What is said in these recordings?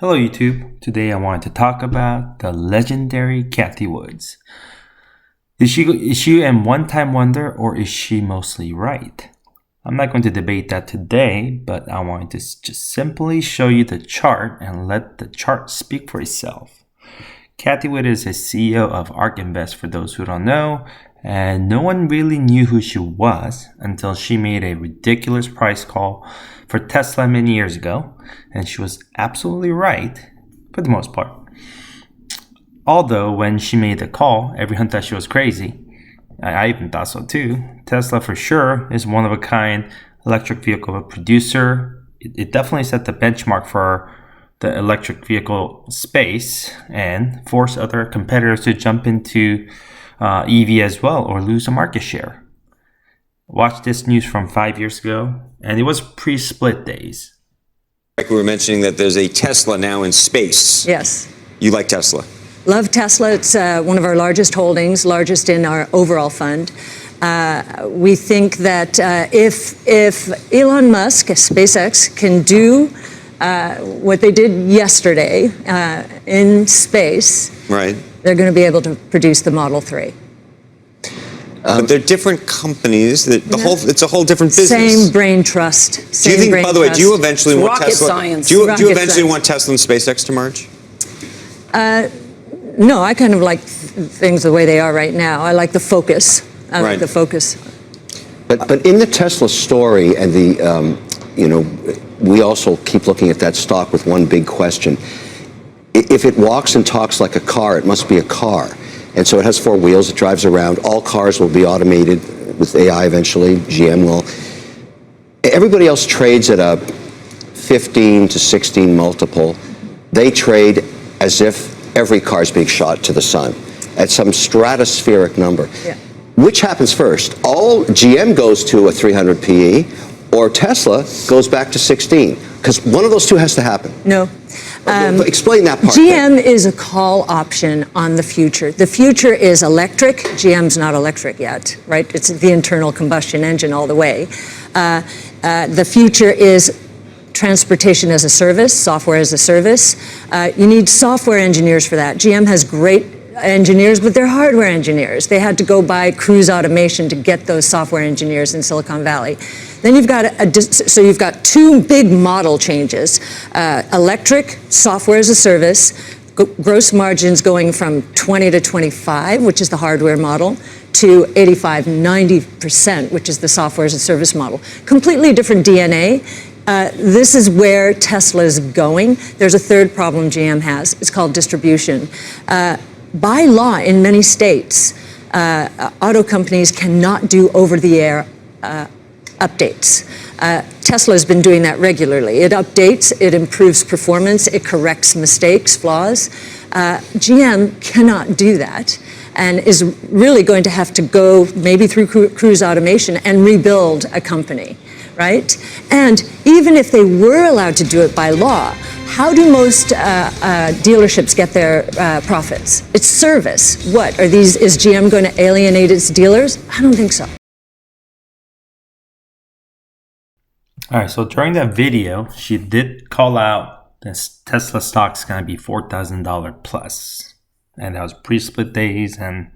Hello YouTube. Today I wanted to talk about the legendary Cathie Woods. Is she a one-time wonder, or is she mostly right? I'm not going to debate that today, but I wanted to just simply show you the chart and let the chart speak for itself. Cathie Wood is a CEO of Ark Invest, for those who don't know, and no one really knew who she was until she made a ridiculous price call for Tesla many years ago, and she was absolutely right for the most part. Although when she made the call, everyone thought she was crazy. I even thought so too. Tesla for sure is one of a kind electric vehicle producer. It definitely set the benchmark for the electric vehicle space and forced other competitors to jump into EV as well or lose a market share. Watch this news from 5 years ago, and it was pre-split days. Like we were mentioning that there's a Tesla now in space. Yes. You like Tesla? Love Tesla. It's one of our largest holdings, largest in our overall fund. We think that if Elon Musk, SpaceX, can do what they did yesterday in space, right, they're going to be able to produce the Model 3. But they're different companies. It's a whole different business. Same brain trust. Do you think, by the way, do you eventually want rocket Tesla? Science. Do you eventually want Tesla and SpaceX to merge? No, I kind of like things the way they are right now. I like the focus. I like the focus. But in the Tesla story, and we also keep looking at that stock with one big question. If it walks and talks like a car, it must be a car. And so it has four wheels, it drives around. All cars will be automated with AI eventually, GM will. Everybody else trades at a 15 to 16 multiple. They trade as if every car is being shot to the sun at some stratospheric number. Yeah. Which happens first? All GM goes to a 300 PE, or Tesla goes back to 16? Because one of those two has to happen. No. Explain that part. GM is a call option on the future. The future is electric. GM's not electric yet, right? It's the internal combustion engine all the way. The future is transportation as a service, software as a service. You need software engineers for that. GM has great engineers, but they're hardware engineers. They had to go buy Cruise Automation to get those software engineers in Silicon Valley. Then you've got two big model changes. Electric, software as a service, gross margins going from 20 to 25, which is the hardware model, to 85, 90%, which is the software as a service model. Completely different DNA. This is where Tesla is going. There's a third problem GM has. It's called distribution. By law, in many states, auto companies cannot do over-the-air updates. Tesla has been doing that regularly. It updates, it improves performance, it corrects mistakes, flaws. GM cannot do that and is really going to have to go maybe through Cruise Automation and rebuild a company, right? And even if they were allowed to do it by law, how do most dealerships get their profits? It's service. What are these? Is GM going to alienate its dealers? I don't think so. All right, so during that video, she did call out this Tesla stock's going to be $4,000 plus. And that was pre-split days, and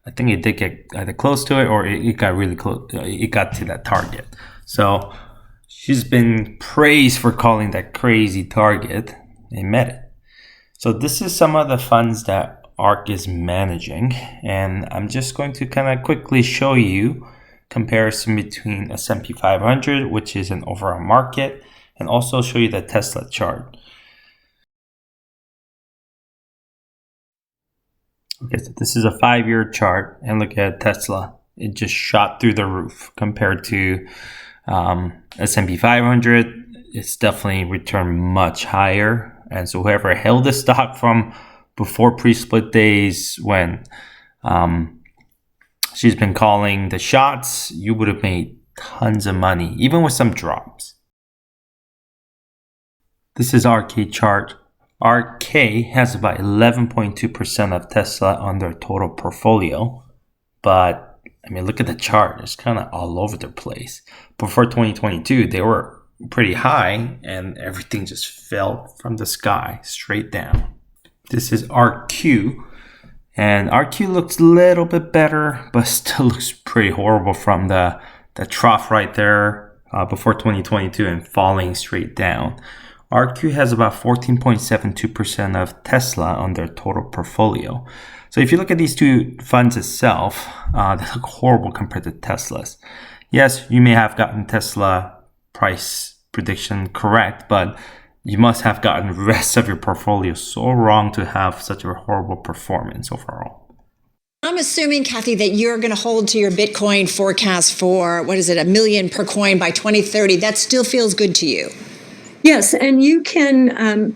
I think it did get either close to it or it got really close. It got to that target. So she's been praised for calling that crazy target. They met it. So this is some of the funds that Ark is managing, and I'm just going to kind of quickly show you comparison between S&P 500, which is an overall market, and also show you the Tesla chart. Okay, so this is a 5-year chart, and look at Tesla. It just shot through the roof compared to S&P 500. It's definitely returned much higher, and so whoever held the stock from before pre-split days, when she's been calling the shots, you would have made tons of money, even with some drops. This is RK chart. RK has about 11.2% of Tesla on their total portfolio, but I mean, look at the chart. It's kind of all over the place. Before 2022, they were pretty high, and everything just fell from the sky straight down. This is ARQ, and ARQ looks a little bit better, but still looks pretty horrible from the trough right there before 2022 and falling straight down. ARQ has about 14.72% of Tesla on their total portfolio. So if you look at these two funds itself, they look horrible compared to Tesla's. Yes, you may have gotten Tesla price prediction correct, but you must have gotten the rest of your portfolio so wrong to have such a horrible performance overall. I'm assuming, Cathie, that you're going to hold to your Bitcoin forecast for, $1 million per coin by 2030. That still feels good to you. Yes, and you can,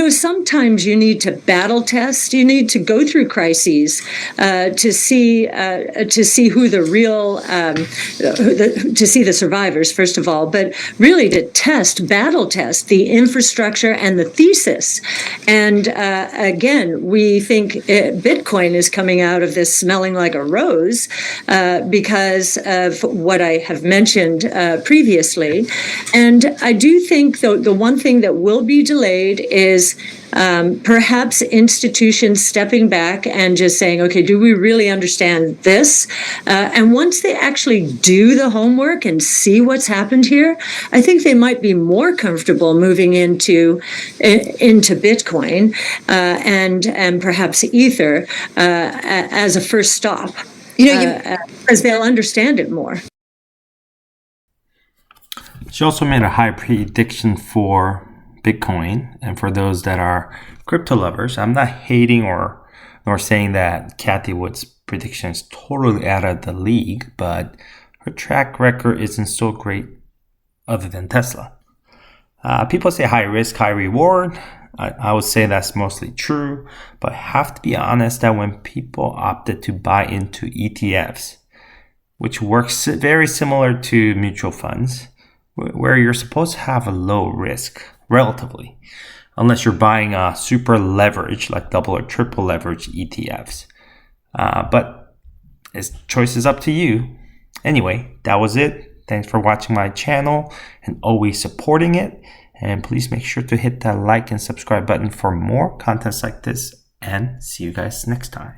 sometimes you need to battle test. You need to go through crises to see who the real, to see the survivors, first of all, but really to battle test the infrastructure and the thesis. And again, we think Bitcoin is coming out of this smelling like a rose because of what I have mentioned previously. And I do think, though, the one thing that will be delayed is perhaps institutions stepping back and just saying, okay, do we really understand this? And once they actually do the homework and see what's happened here, I think they might be more comfortable moving into Bitcoin and perhaps Ether as a first stop, because they'll understand it more. She also made a high prediction for Bitcoin, and for those that are crypto lovers, I'm not hating nor saying that Cathie Wood's prediction is totally out of the league, but her track record isn't so great other than Tesla. People say high risk, high reward. I would say that's mostly true, but I have to be honest that when people opted to buy into ETFs, which works very similar to mutual funds, where you're supposed to have a low risk, relatively, unless you're buying a super leverage, like double or triple leverage ETFs. But choice is up to you. Anyway, that was it. Thanks for watching my channel and always supporting it. And please make sure to hit that like and subscribe button for more contents like this. And see you guys next time.